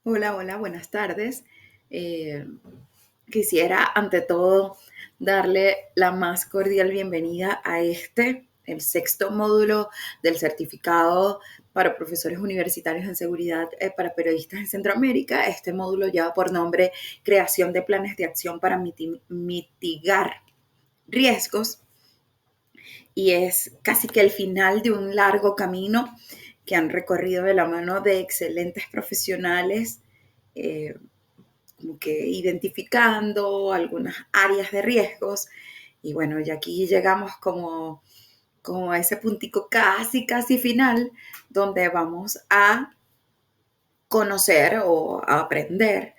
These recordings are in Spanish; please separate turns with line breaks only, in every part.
Hola, hola, buenas tardes. Eh, Quisiera ante todo darle la más cordial bienvenida a el sexto módulo del certificado para profesores universitarios en seguridad para periodistas en Centroamérica. Este módulo lleva por nombre Creación de planes de acción para mitigar riesgos y es casi que el final de un largo camino que han recorrido de la mano de excelentes profesionales, eh, como que identificando algunas áreas de riesgos. Y bueno, ya aquí llegamos como a ese puntico casi, casi final, donde vamos a conocer o a aprender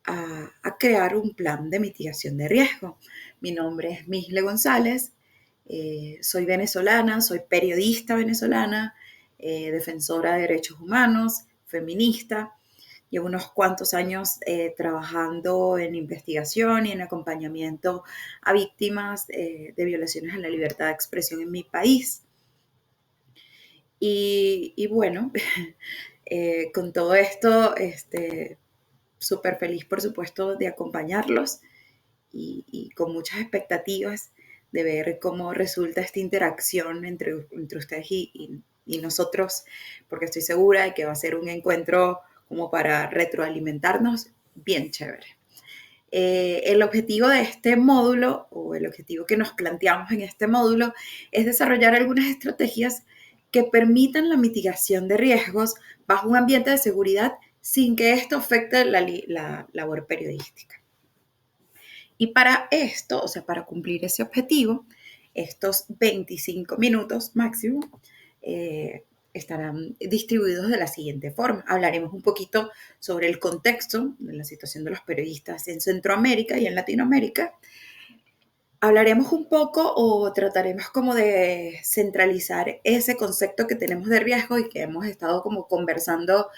a crear un plan de mitigación de riesgo. Mi nombre es Misle González, soy venezolana, soy periodista venezolana, defensora de derechos humanos, feminista. Llevo unos cuantos años trabajando en investigación y en acompañamiento a víctimas de violaciones a la libertad de expresión en mi país. Y bueno, con todo esto, súper feliz, por supuesto, de acompañarlos y con muchas expectativas de ver cómo resulta esta interacción entre ustedes y nosotros, porque estoy segura de que va a ser un encuentro como para retroalimentarnos bien chévere. El objetivo de este módulo, o el objetivo que nos planteamos en este módulo, es desarrollar algunas estrategias que permitan la mitigación de riesgos bajo un ambiente de seguridad sin que esto afecte la labor periodística. Y para esto, o sea, para cumplir ese objetivo, estos 25 minutos máximo estarán distribuidos de la siguiente forma. Hablaremos un poquito sobre el contexto de la situación de los periodistas en Centroamérica y en Latinoamérica. Hablaremos un poco o trataremos como de centralizar ese concepto que tenemos de riesgo y que hemos estado como conversando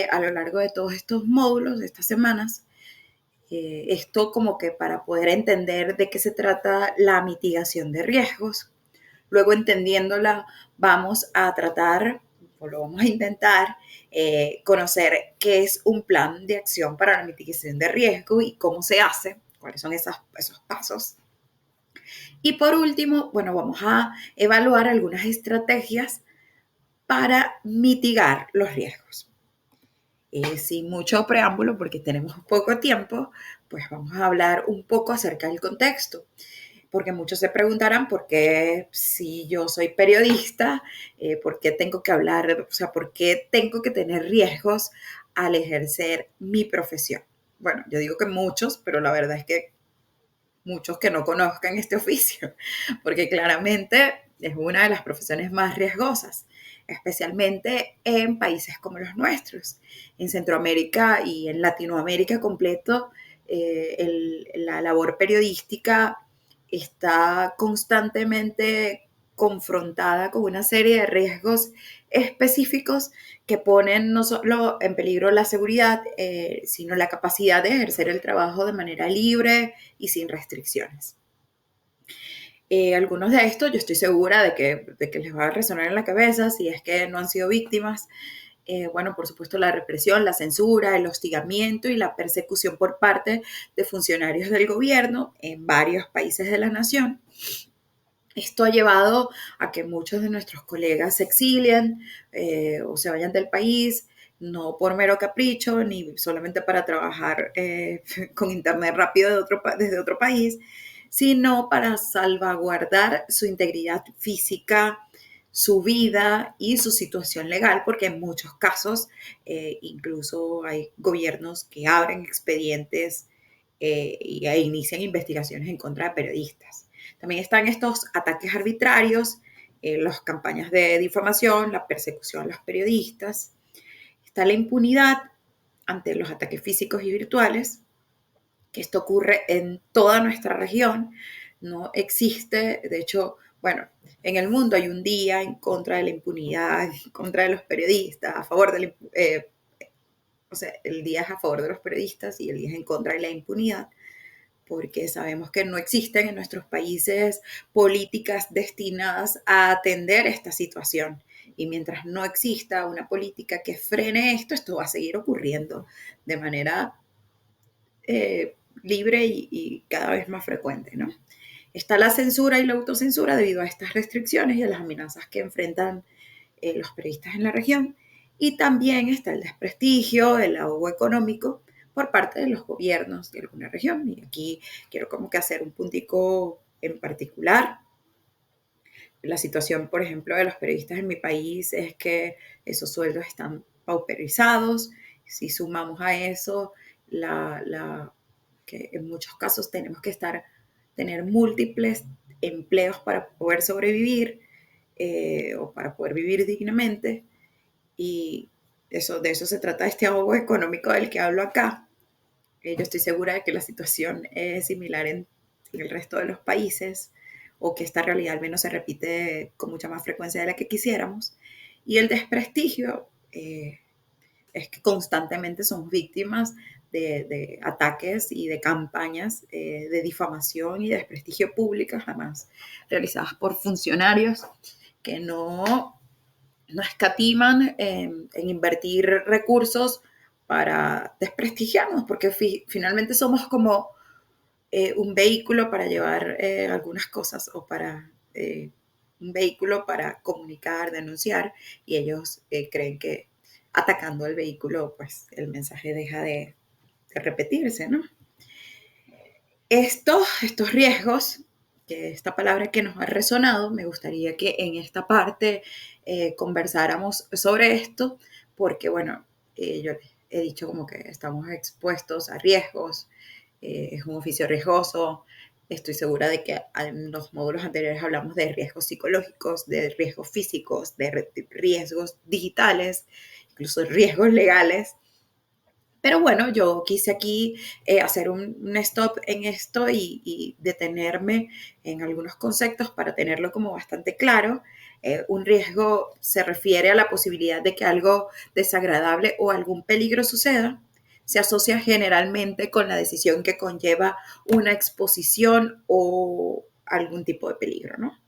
a lo largo de todos estos módulos, de estas semanas. Esto como que para poder entender de qué se trata la mitigación de riesgos. Luego entendiéndola, vamos a tratar, o lo vamos a intentar, conocer qué es un plan de acción para la mitigación de riesgo y cómo se hace, cuáles son esos pasos. Y por último, bueno, vamos a evaluar algunas estrategias para mitigar los riesgos. Sin mucho preámbulo, porque tenemos poco tiempo, pues vamos a hablar un poco acerca del contexto, porque muchos se preguntarán por qué si yo soy periodista, por qué tengo que hablar, o sea, por qué tengo que tener riesgos al ejercer mi profesión. Bueno, yo digo que muchos, pero la verdad es que muchos que no conozcan este oficio, porque claramente es una de las profesiones más riesgosas, especialmente en países como los nuestros. En Centroamérica y en Latinoamérica completo, la labor periodística está constantemente confrontada con una serie de riesgos específicos que ponen no solo en peligro la seguridad, sino la capacidad de ejercer el trabajo de manera libre y sin restricciones. Algunos de estos yo estoy segura de que les va a resonar en la cabeza si es que no han sido víctimas. Bueno, por supuesto, la represión, la censura, el hostigamiento y la persecución por parte de funcionarios del gobierno en varios países de la nación. Esto ha llevado a que muchos de nuestros colegas se exilien o se vayan del país, no por mero capricho, ni solamente para trabajar con internet rápido desde otro país, sino para salvaguardar su integridad física, su vida y su situación legal, porque en muchos casos incluso hay gobiernos que abren expedientes e inician investigaciones en contra de periodistas. También están estos ataques arbitrarios, las campañas de difamación, la persecución a los periodistas. Está la impunidad ante los ataques físicos y virtuales, que esto ocurre en toda nuestra región. No existe, de hecho, bueno, en el mundo hay un día en contra de la impunidad, en contra de los periodistas, a favor de la, o sea, el día es a favor de los periodistas y el día es en contra de la impunidad, porque sabemos que no existen en nuestros países políticas destinadas a atender esta situación Y mientras no exista una política que frene esto, esto va a seguir ocurriendo de manera libre y cada vez más frecuente, ¿no? Está la censura y la autocensura debido a estas restricciones y a las amenazas que enfrentan los periodistas en la región. Y también está el desprestigio, el ahogo económico por parte de los gobiernos de alguna región. Y aquí quiero como que hacer un puntico en particular. La situación, por ejemplo, de los periodistas en mi país es que esos sueldos están pauperizados. Si sumamos a eso que en muchos casos tenemos que tener múltiples empleos para poder sobrevivir o para poder vivir dignamente. Y de eso se trata este ahogo económico del que hablo acá. Yo estoy segura de que la situación es similar en el resto de los países o que esta realidad al menos se repite con mucha más frecuencia de la que quisiéramos. Y el desprestigio es que constantemente somos víctimas de ataques y de campañas de difamación y desprestigio públicas, además realizadas por funcionarios que no escatiman en invertir recursos para desprestigiarnos, porque finalmente somos como un vehículo para llevar algunas cosas o para un vehículo para comunicar, denunciar, y ellos creen que atacando el vehículo, pues el mensaje deja de repetirse, ¿no? Estos riesgos, que esta palabra que nos ha resonado, me gustaría que en esta parte conversáramos sobre esto, porque bueno, yo les he dicho como que estamos expuestos a riesgos, es un oficio riesgoso. Estoy segura de que en los módulos anteriores hablamos de riesgos psicológicos, de riesgos físicos, de riesgos digitales, incluso riesgos legales. Pero bueno, yo quise aquí hacer un stop en esto y detenerme en algunos conceptos para tenerlo como bastante claro. Un riesgo se refiere a la posibilidad de que algo desagradable o algún peligro suceda. Se asocia generalmente con la decisión que conlleva una exposición o algún tipo de peligro, ¿no?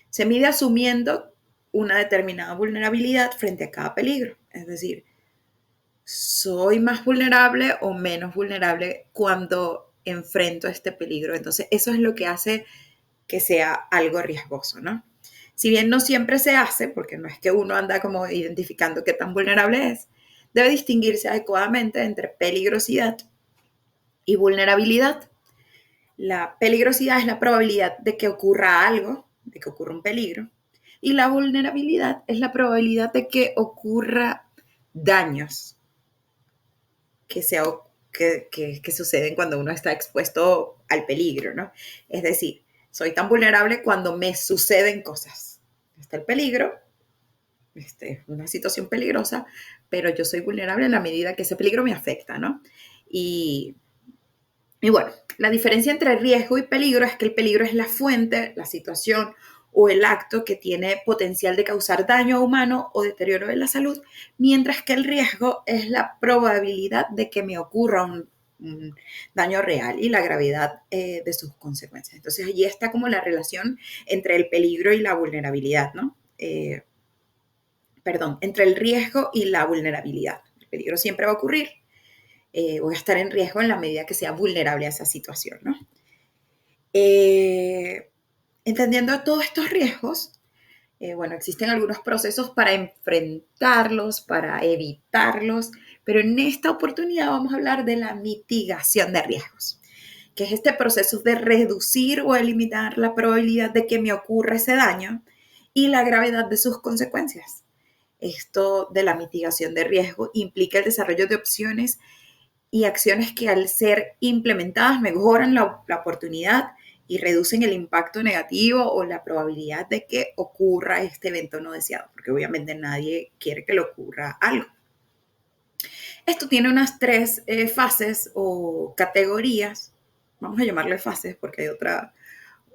Se mide asumiendo una determinada vulnerabilidad frente a cada peligro. Es decir, soy más vulnerable o menos vulnerable cuando enfrento este peligro. Entonces, eso es lo que hace que sea algo riesgoso, ¿no? Si bien no siempre se hace, porque no es que uno anda como identificando qué tan vulnerable es, debe distinguirse adecuadamente entre peligrosidad y vulnerabilidad. La peligrosidad es la probabilidad de que ocurra algo, de que ocurra un peligro, y la vulnerabilidad es la probabilidad de que ocurra daños que, sea, que suceden cuando uno está expuesto al peligro, ¿no? Es decir, soy tan vulnerable cuando me suceden cosas. Está el peligro, una situación peligrosa, pero yo soy vulnerable en la medida que ese peligro me afecta, ¿no? Y, y bueno, la diferencia entre riesgo y peligro es que el peligro es la fuente, la situación o el acto que tiene potencial de causar daño humano o deterioro de la salud, mientras que el riesgo es la probabilidad de que me ocurra un daño real y la gravedad de sus consecuencias. Entonces allí está como la relación entre el peligro y la vulnerabilidad, ¿no? Perdón, entre el riesgo y la vulnerabilidad. El peligro siempre va a ocurrir, voy a estar en riesgo en la medida que sea vulnerable a esa situación, ¿no? Entendiendo todos estos riesgos, bueno, existen algunos procesos para enfrentarlos, para evitarlos, pero en esta oportunidad vamos a hablar de la mitigación de riesgos, que es este proceso de reducir o eliminar la probabilidad de que me ocurra ese daño y la gravedad de sus consecuencias. Esto de la mitigación de riesgo implica el desarrollo de opciones y acciones que al ser implementadas mejoran la oportunidad y reducen el impacto negativo o la probabilidad de que ocurra este evento no deseado, porque obviamente nadie quiere que le ocurra algo. Esto tiene unas tres fases o categorías, vamos a llamarle fases porque hay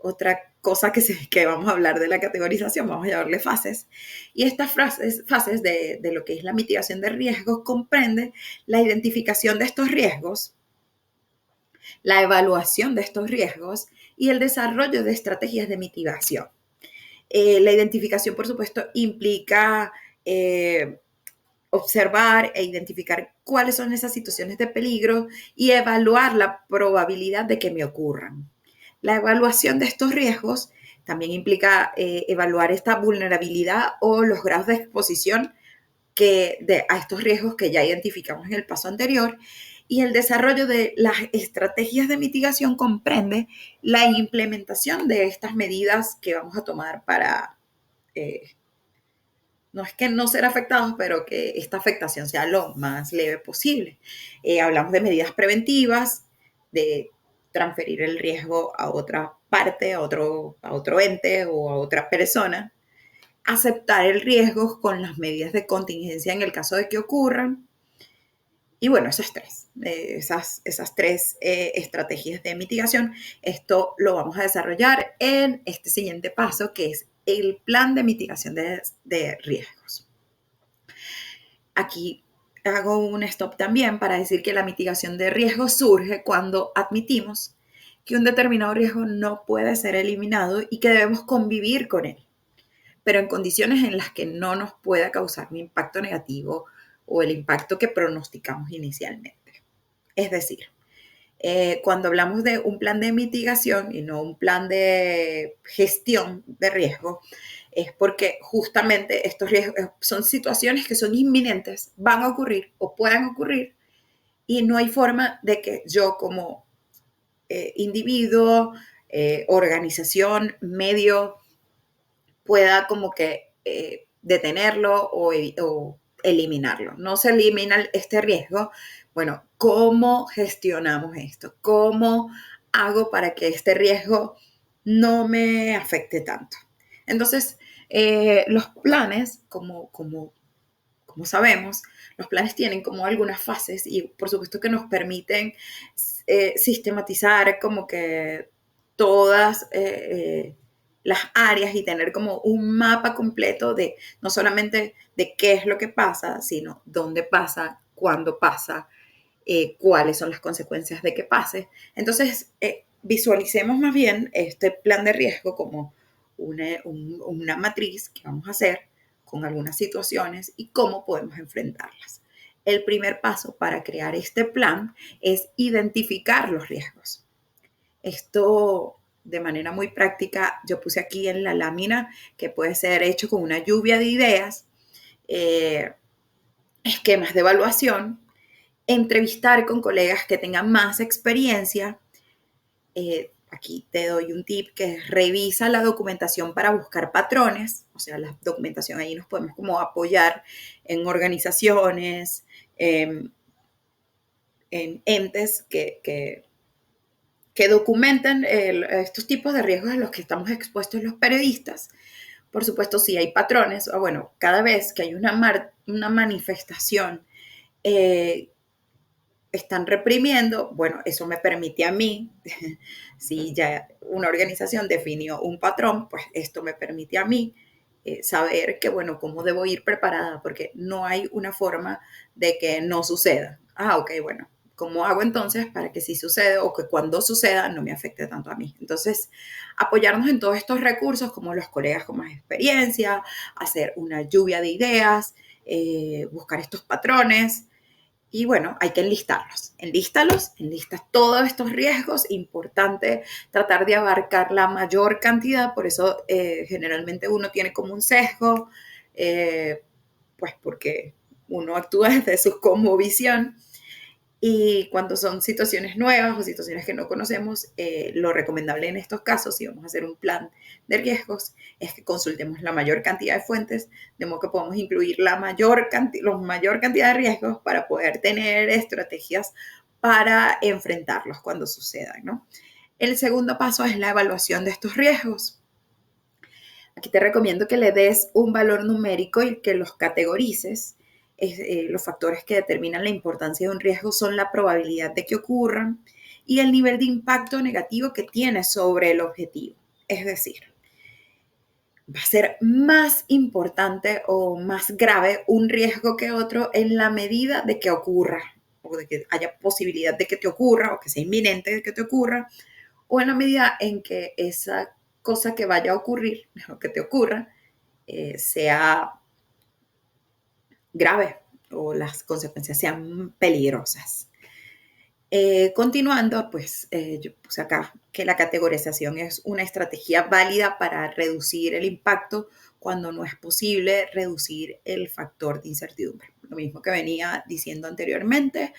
otra cosa que vamos a hablar de la categorización, vamos a llamarle fases. Y estas fases de lo que es la mitigación de riesgos comprende la identificación de estos riesgos, la evaluación de estos riesgos y el desarrollo de estrategias de mitigación. La identificación, por supuesto, implica eh, observar e identificar cuáles son esas situaciones de peligro y evaluar la probabilidad de que me ocurran. La evaluación de estos riesgos también implica evaluar esta vulnerabilidad o los grados de exposición a estos riesgos que ya identificamos en el paso anterior. Y el desarrollo de las estrategias de mitigación comprende la implementación de estas medidas que vamos a tomar para, no es que no ser afectados, pero que esta afectación sea lo más leve posible. Hablamos de medidas preventivas, de transferir el riesgo a otra parte, a otro ente o a otra persona, aceptar el riesgo con las medidas de contingencia en el caso de que ocurran. Y bueno, esas tres estrategias de mitigación, esto lo vamos a desarrollar en este siguiente paso, que es el plan de mitigación de riesgos. Aquí hago un stop también para decir que la mitigación de riesgos surge cuando admitimos que un determinado riesgo no puede ser eliminado y que debemos convivir con él, pero en condiciones en las que no nos pueda causar un impacto negativo o el impacto que pronosticamos inicialmente. Es decir, cuando hablamos de un plan de mitigación y no un plan de gestión de riesgo, es porque justamente estos riesgos son situaciones que son inminentes, van a ocurrir o puedan ocurrir, y no hay forma de que yo como individuo, organización, medio, pueda como que detenerlo o eliminarlo. No se elimina este riesgo. Bueno, ¿cómo gestionamos esto? ¿Cómo hago para que este riesgo no me afecte tanto? Entonces, los planes, como sabemos, los planes tienen como algunas fases y por supuesto que nos permiten sistematizar como que todas las áreas y tener como un mapa completo de no solamente de qué es lo que pasa, sino dónde pasa, cuándo pasa, cuáles son las consecuencias de que pase. Entonces, visualicemos más bien este plan de riesgo como una matriz que vamos a hacer con algunas situaciones y cómo podemos enfrentarlas. El primer paso para crear este plan es identificar los riesgos. Esto de manera muy práctica, yo puse aquí en la lámina que puede ser hecho con una lluvia de ideas, eh, esquemas de evaluación, entrevistar con colegas que tengan más experiencia. Aquí te doy un tip que es revisa la documentación para buscar patrones, o sea, la documentación ahí nos podemos como apoyar en organizaciones, en entes que documentan estos tipos de riesgos a los que estamos expuestos los periodistas. Por supuesto, si hay patrones, o bueno, cada vez que hay una manifestación, eh, están reprimiendo, bueno, eso me permite a mí, si ya una organización definió un patrón, pues esto me permite a mí saber que, bueno, cómo debo ir preparada, porque no hay una forma de que no suceda. Ah, ok, bueno, ¿cómo hago entonces para que si sucede o que cuando suceda no me afecte tanto a mí? Entonces, apoyarnos en todos estos recursos, como los colegas con más experiencia, hacer una lluvia de ideas, buscar estos patrones, y bueno, hay que enlistas todos estos riesgos. Importante tratar de abarcar la mayor cantidad, por eso generalmente uno tiene como un sesgo, eh, pues porque uno actúa desde su cosmovisión. Y cuando son situaciones nuevas o situaciones que no conocemos, lo recomendable en estos casos, si vamos a hacer un plan de riesgos, es que consultemos la mayor cantidad de fuentes, de modo que podamos incluir la mayor cantidad de riesgos para poder tener estrategias para enfrentarlos cuando sucedan, ¿no? El segundo paso es la evaluación de estos riesgos. Aquí te recomiendo que le des un valor numérico y que los categorices. Los factores que determinan la importancia de un riesgo son la probabilidad de que ocurran y el nivel de impacto negativo que tiene sobre el objetivo. Es decir, va a ser más importante o más grave un riesgo que otro en la medida de que ocurra o de que haya posibilidad de que te ocurra o que sea inminente de que te ocurra, o en la medida en que esa cosa que vaya a ocurrir o que te ocurra sea grave o las consecuencias sean peligrosas. Continuando, pues yo puse acá que la categorización es una estrategia válida para reducir el impacto cuando no es posible reducir el factor de incertidumbre. Lo mismo que venía diciendo anteriormente,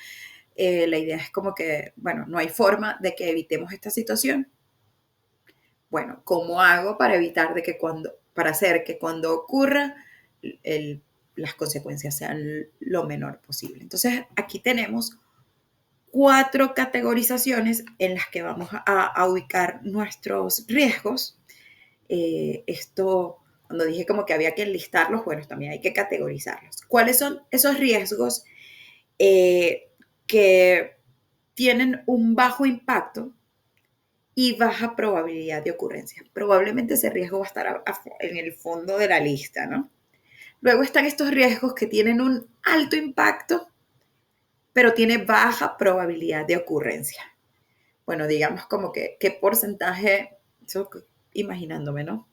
la idea es como que, bueno, no hay forma de que evitemos esta situación. Bueno, ¿cómo hago para evitar de que para hacer que cuando ocurra las consecuencias sean lo menor posible? Entonces, aquí tenemos 4 categorizaciones en las que vamos a ubicar nuestros riesgos. Esto, cuando dije como que había que enlistarlos, bueno, también hay que categorizarlos. ¿Cuáles son esos riesgos que tienen un bajo impacto y baja probabilidad de ocurrencia? Probablemente ese riesgo va a estar en el fondo de la lista, ¿no? Luego están estos riesgos que tienen un alto impacto, pero tiene baja probabilidad de ocurrencia. Bueno, digamos como que qué porcentaje, eso imaginándome, ¿no?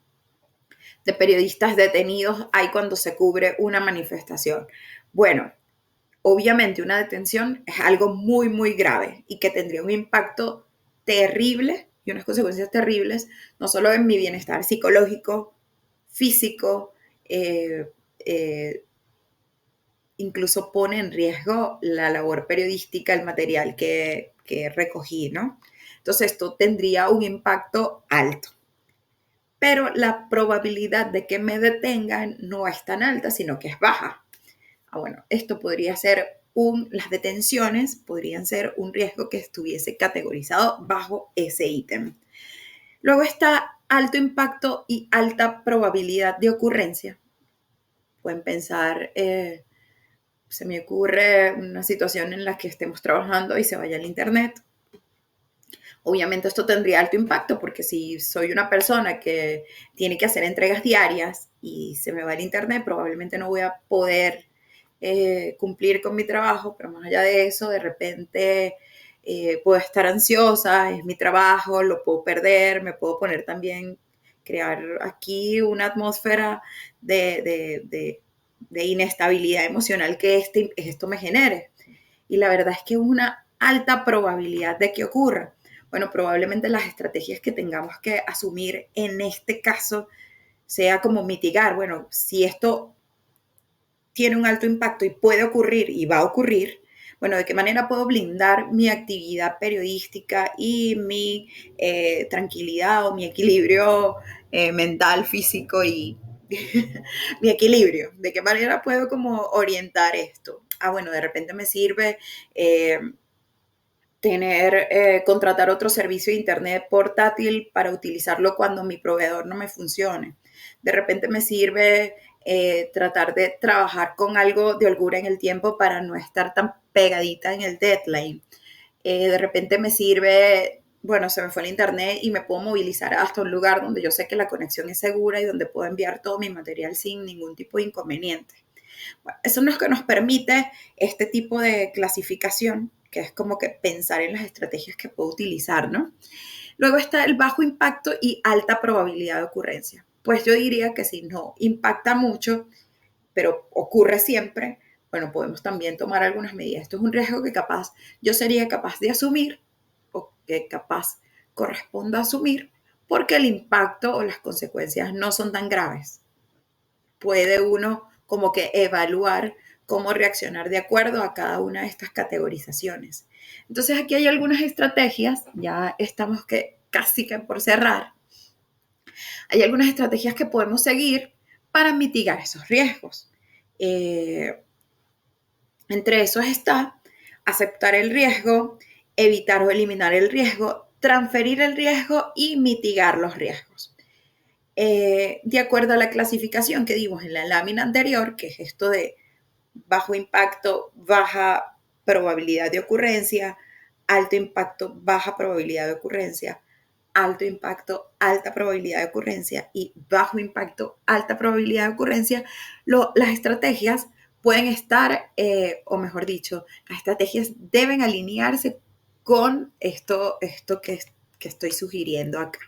De periodistas detenidos hay cuando se cubre una manifestación. Bueno, obviamente una detención es algo muy, muy grave y que tendría un impacto terrible y unas consecuencias terribles, no solo en mi bienestar psicológico, físico, eh, eh, incluso pone en riesgo la labor periodística, el material que recogí, ¿no? Entonces esto tendría un impacto alto. Pero la probabilidad de que me detengan no es tan alta, sino que es baja. Bueno, esto podría ser las detenciones podrían ser un riesgo que estuviese categorizado bajo ese ítem. Luego está alto impacto y alta probabilidad de ocurrencia. Pueden pensar, se me ocurre una situación en la que estemos trabajando y se vaya el internet. Obviamente esto tendría alto impacto porque si soy una persona que tiene que hacer entregas diarias y se me va el internet, probablemente no voy a poder cumplir con mi trabajo, pero más allá de eso, de repente puedo estar ansiosa, es mi trabajo, lo puedo perder, me puedo poner también, crear aquí una atmósfera de inestabilidad emocional que esto me genere. Y la verdad es que es una alta probabilidad de que ocurra. Bueno, probablemente las estrategias que tengamos que asumir en este caso sea como mitigar, bueno, si esto tiene un alto impacto y puede ocurrir y va a ocurrir, bueno, ¿de qué manera puedo blindar mi actividad periodística y mi tranquilidad o mi equilibrio mental, físico y mi equilibrio? ¿De qué manera puedo como orientar esto? Bueno, de repente me sirve contratar otro servicio de internet portátil para utilizarlo cuando mi proveedor no me funcione. De repente me sirve tratar de trabajar con algo de holgura en el tiempo para no estar tan pegadita en el deadline. De repente me sirve, bueno, se me fue el internet y me puedo movilizar hasta un lugar donde yo sé que la conexión es segura y donde puedo enviar todo mi material sin ningún tipo de inconveniente. Bueno, eso es lo que nos permite este tipo de clasificación, que es como que pensar en las estrategias que puedo utilizar, ¿no? Luego está el bajo impacto y alta probabilidad de ocurrencia. Pues yo diría que si no impacta mucho, pero ocurre siempre, bueno, podemos también tomar algunas medidas. Esto es un riesgo que capaz yo sería capaz de asumir o que capaz corresponda asumir porque el impacto o las consecuencias no son tan graves. Puede uno como que evaluar cómo reaccionar de acuerdo a cada una de estas categorizaciones. Entonces aquí hay algunas estrategias, ya estamos casi que por cerrar, hay algunas estrategias que podemos seguir para mitigar esos riesgos. Entre esos está aceptar el riesgo, evitar o eliminar el riesgo, transferir el riesgo y mitigar los riesgos. De acuerdo a la clasificación que dimos en la lámina anterior, que es esto de bajo impacto, baja probabilidad de ocurrencia, alto impacto, baja probabilidad de ocurrencia, alto impacto, alta probabilidad de ocurrencia y bajo impacto, alta probabilidad de ocurrencia, las estrategias pueden estar, o mejor dicho, las estrategias deben alinearse con esto que estoy sugiriendo acá.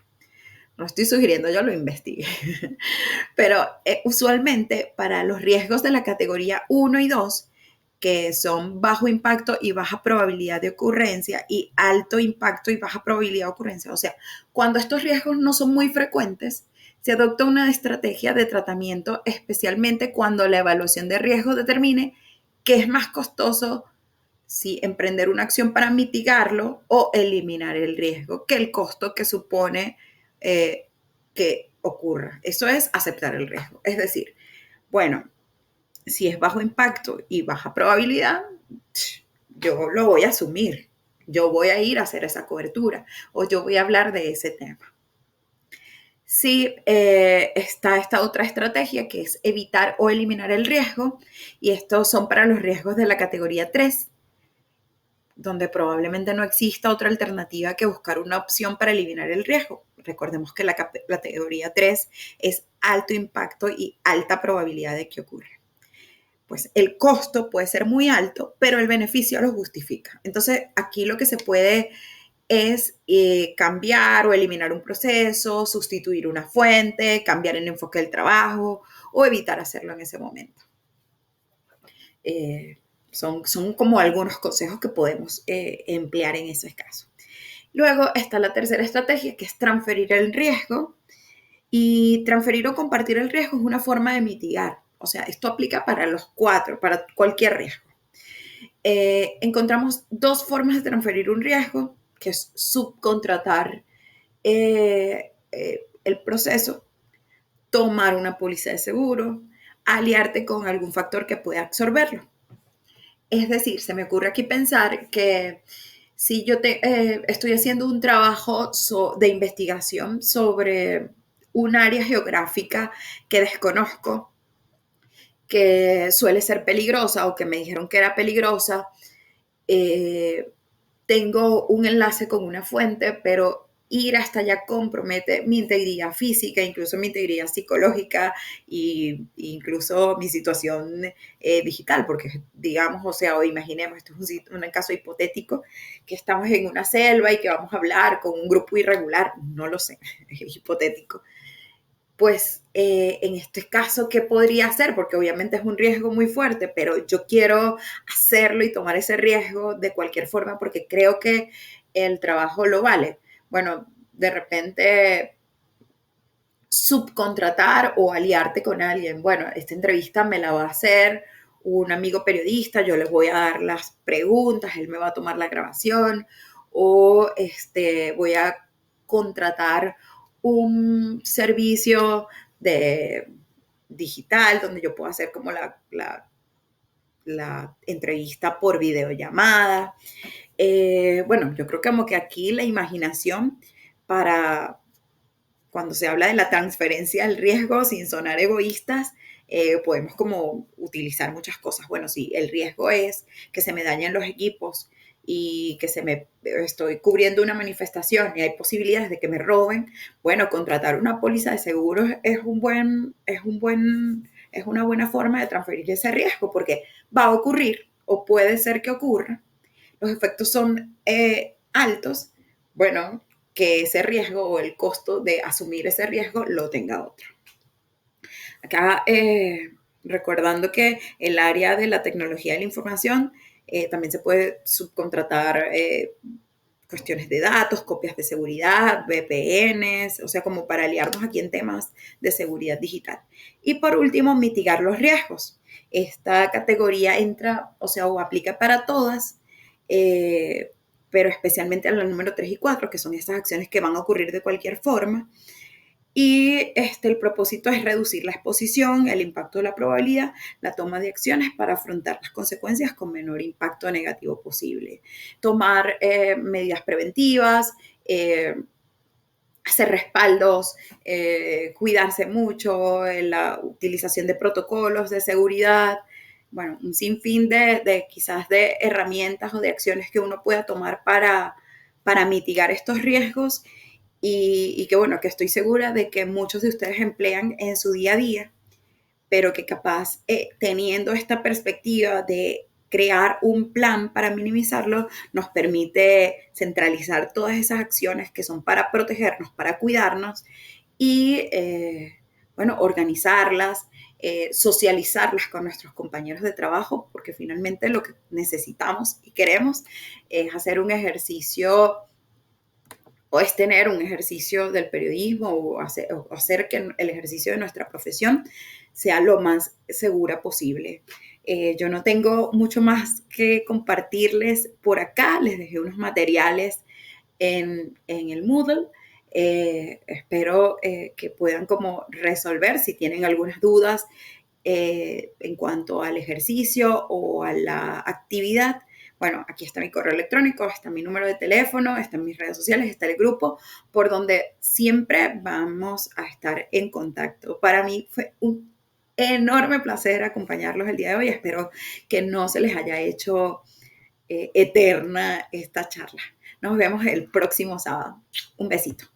No estoy sugiriendo, yo lo investigué. Pero usualmente para los riesgos de la categoría 1 y 2, que son bajo impacto y baja probabilidad de ocurrencia y alto impacto y baja probabilidad de ocurrencia, o sea, cuando estos riesgos no son muy frecuentes, se adopta una estrategia de tratamiento, especialmente cuando la evaluación de riesgo determine que es más costoso si emprender una acción para mitigarlo o eliminar el riesgo que el costo que supone que ocurra. Eso es aceptar el riesgo. Es decir, bueno, si es bajo impacto y baja probabilidad, yo lo voy a asumir. Yo voy a ir a hacer esa cobertura o yo voy a hablar de ese tema. Sí, está esta otra estrategia que es evitar o eliminar el riesgo, y estos son para los riesgos de la categoría 3, donde probablemente no exista otra alternativa que buscar una opción para eliminar el riesgo. Recordemos que la categoría 3 es alto impacto y alta probabilidad de que ocurra. Pues el costo puede ser muy alto, pero el beneficio lo justifica. Entonces, aquí lo que se puede es cambiar o eliminar un proceso, sustituir una fuente, cambiar el enfoque del trabajo o evitar hacerlo en ese momento. Son como algunos consejos que podemos emplear en ese caso. Luego está la tercera estrategia, que es transferir el riesgo. Y transferir o compartir el riesgo es una forma de mitigar. O sea, esto aplica para los 4, para cualquier riesgo. Encontramos dos formas de transferir un riesgo, que es subcontratar el proceso, tomar una póliza de seguro, aliarte con algún factor que pueda absorberlo. Es decir, se me ocurre aquí pensar que si yo estoy haciendo un trabajo de investigación sobre un área geográfica que desconozco, que suele ser peligrosa o que me dijeron que era peligrosa, tengo un enlace con una fuente, pero ir hasta allá compromete mi integridad física, incluso mi integridad psicológica e incluso mi situación digital, porque digamos, o sea, o imaginemos, esto es un caso hipotético, que estamos en una selva y que vamos a hablar con un grupo irregular, no lo sé, es hipotético. Pues en este caso, ¿qué podría hacer? Porque obviamente es un riesgo muy fuerte, pero yo quiero hacerlo y tomar ese riesgo de cualquier forma porque creo que el trabajo lo vale. Bueno, de repente subcontratar o aliarte con alguien. Bueno, esta entrevista me la va a hacer un amigo periodista, yo le voy a dar las preguntas, él me va a tomar la grabación, o voy a contratar un servicio de digital donde yo pueda hacer como la entrevista por videollamada. Bueno, yo creo que como que aquí la imaginación para cuando se habla de la transferencia del riesgo, sin sonar egoístas, podemos como utilizar muchas cosas. Bueno, si el riesgo es que se me dañen los equipos y que estoy cubriendo una manifestación y hay posibilidades de que me roben, bueno, contratar una póliza de seguros es una buena forma de transferir ese riesgo porque va a ocurrir o puede ser que ocurra. Los efectos son altos. Bueno, que ese riesgo o el costo de asumir ese riesgo lo tenga otro. Acá, recordando que el área de la tecnología de la información también se puede subcontratar cuestiones de datos, copias de seguridad, VPNs, o sea, como para aliarnos aquí en temas de seguridad digital. Y por último, mitigar los riesgos. Esta categoría entra, o sea, o aplica para todas, pero especialmente a la número 3 y 4, que son estas acciones que van a ocurrir de cualquier forma. Y el propósito es reducir la exposición, el impacto de la probabilidad, la toma de acciones para afrontar las consecuencias con menor impacto negativo posible. Tomar medidas preventivas, hacer respaldos, cuidarse mucho, la utilización de protocolos de seguridad, bueno, un sinfín quizás de herramientas o de acciones que uno pueda tomar para mitigar estos riesgos y que bueno, que estoy segura de que muchos de ustedes emplean en su día a día, pero que capaz teniendo esta perspectiva de crear un plan para minimizarlo nos permite centralizar todas esas acciones que son para protegernos, para cuidarnos y, bueno, organizarlas, socializarlas con nuestros compañeros de trabajo, porque finalmente lo que necesitamos y queremos es hacer un ejercicio o es tener un ejercicio del periodismo o hacer que el ejercicio de nuestra profesión sea lo más segura posible. Yo no tengo mucho más que compartirles por acá. Les dejé unos materiales en el Moodle. Espero que puedan como resolver si tienen algunas dudas en cuanto al ejercicio o a la actividad. Bueno, aquí está mi correo electrónico, está mi número de teléfono, están mis redes sociales, está el grupo, por donde siempre vamos a estar en contacto. Para mí fue un enorme placer acompañarlos el día de hoy. Espero que no se les haya hecho eterna esta charla. Nos vemos el próximo sábado. Un besito.